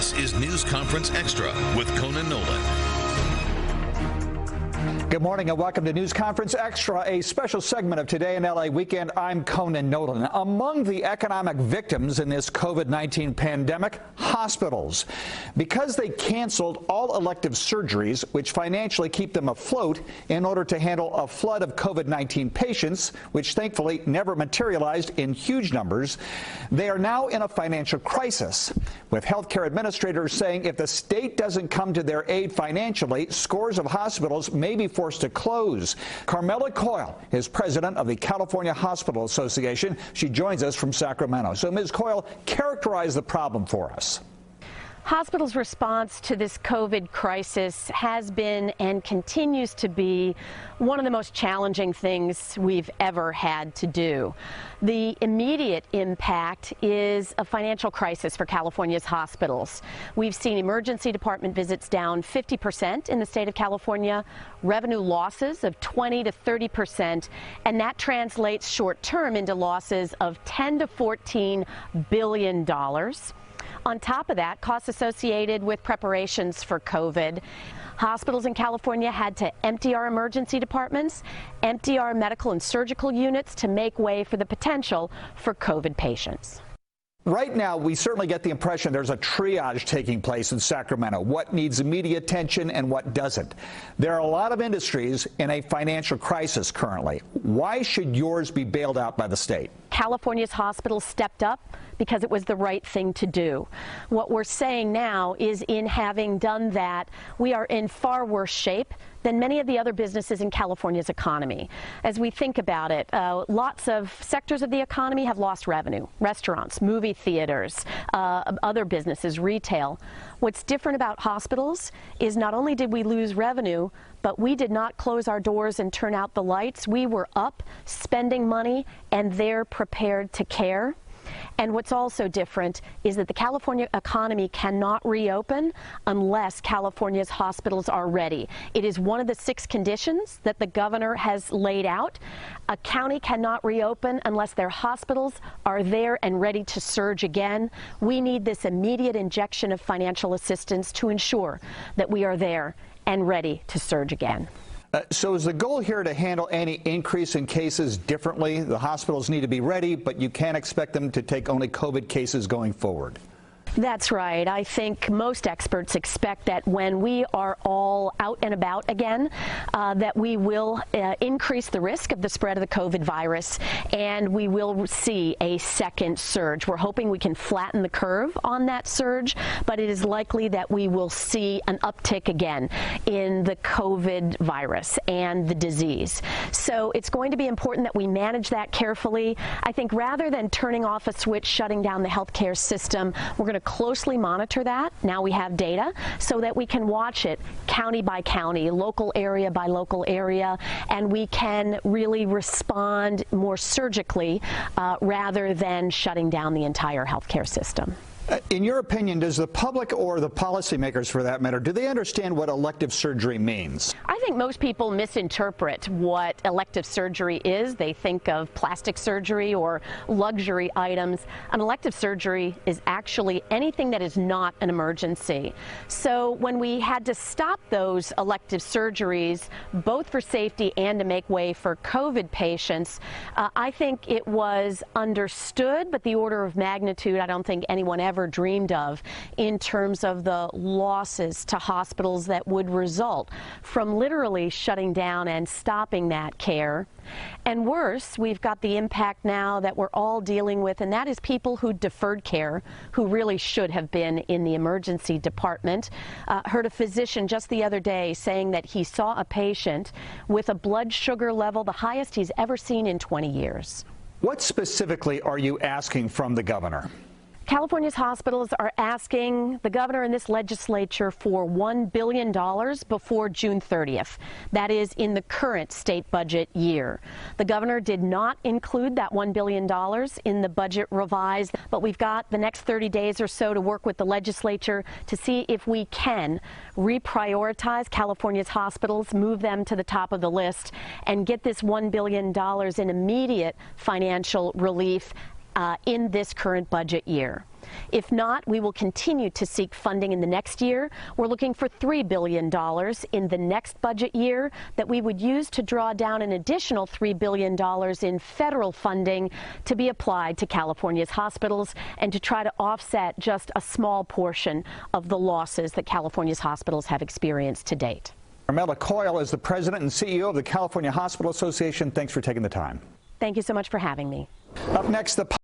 This is News Conference Extra with Conan Nolan. Good morning and welcome to News Conference Extra, a special segment of Today in LA Weekend. I'm Conan Nolan. Among the economic victims in this COVID-19 pandemic, hospitals. Because they canceled all elective surgeries, which financially keep them afloat in order to handle a flood of COVID-19 patients, which thankfully never materialized in huge numbers, they are now in a financial crisis, with healthcare administrators saying if the state doesn't come to their aid financially, scores of hospitals may be forced to close. Carmela Coyle is president of the California Hospital Association. She joins us from Sacramento. So, Ms. Coyle, characterize the problem for us. Hospitals' response to this COVID crisis has been and continues to be one of the most challenging things we've ever had to do. The immediate impact is a financial crisis for California's hospitals. We've seen emergency department visits down 50% in the state of California, revenue losses of 20 to 30%, and that translates short-term into losses of $10 to $14 billion. On top of that, costs associated with preparations for COVID. Hospitals in California had to empty our emergency departments, empty our medical and surgical units to make way for the potential for COVID patients. Right now, we certainly get the impression there's a triage taking place in Sacramento. What needs immediate attention and what doesn't? There are a lot of industries in a financial crisis currently. Why should yours be bailed out by the state? California's hospitals stepped up because it was the right thing to do. What we're saying now is, in having done that, we are in far worse shape than many of the other businesses in California's economy. As we think about it, lots of sectors of the economy have lost revenue. Restaurants, movie theaters, other businesses, retail. What's different about hospitals is not only did we lose revenue, but we did not close our doors and turn out the lights. We were up, spending money, and they're prepared to care. And what's also different is that the California economy cannot reopen unless California's hospitals are ready. It is one of the 6 conditions that the governor has laid out. A county cannot reopen unless their hospitals are there and ready to surge again. We need this immediate injection of financial assistance to ensure that we are there and ready to surge again. So is the goal here to handle any increase in cases differently? The hospitals need to be ready, but you can't expect them to take only COVID cases going forward. That's right. I think most experts expect that when we are all out and about again, that we will increase the risk of the spread of the COVID virus, and we will see a second surge. We're hoping we can flatten the curve on that surge, but it is likely that we will see an uptick again in the COVID virus and the disease. So it's going to be important that we manage that carefully. I think rather than turning off a switch, shutting down the healthcare system, we're going to closely monitor that. Now we have data so that we can watch it county by county, local area by local area, and we can really respond more surgically rather than shutting down the entire healthcare system. In your opinion, does the public or the policymakers, for that matter, do they understand what elective surgery means? I think most people misinterpret what elective surgery is. They think of plastic surgery or luxury items. An elective surgery is actually anything that is not an emergency. So when we had to stop those elective surgeries, both for safety and to make way for COVID patients, I think it was understood, but the order of magnitude I don't think anyone ever dreamed of in terms of the losses to hospitals that would result from literally shutting down and stopping that care. And worse, we've got the impact now that we're all dealing with, and that is people who deferred care, who really should have been in the emergency department. Heard a physician just the other day saying that he saw a patient with a blood sugar level the highest he's ever seen in 20 years. What specifically are you asking from the governor? California's hospitals are asking the governor and this legislature for $1 billion before June 30th. That is in the current state budget year. The governor did not include that $1 billion in the budget revised, but we've got the next 30 days or so to work with the legislature to see if we can reprioritize California's hospitals, move them to the top of the list, and get this $1 billion in immediate financial relief in this current budget year. If not, we will continue to seek funding in the next year. We're looking for $3 billion in the next budget year that we would use to draw down an additional $3 billion in federal funding to be applied to California's hospitals and to try to offset just a small portion of the losses that California's hospitals have experienced to date. Carmela Coyle is the president and CEO of the California Hospital Association. Thanks for taking the time. Thank you so much for having me. Up next, the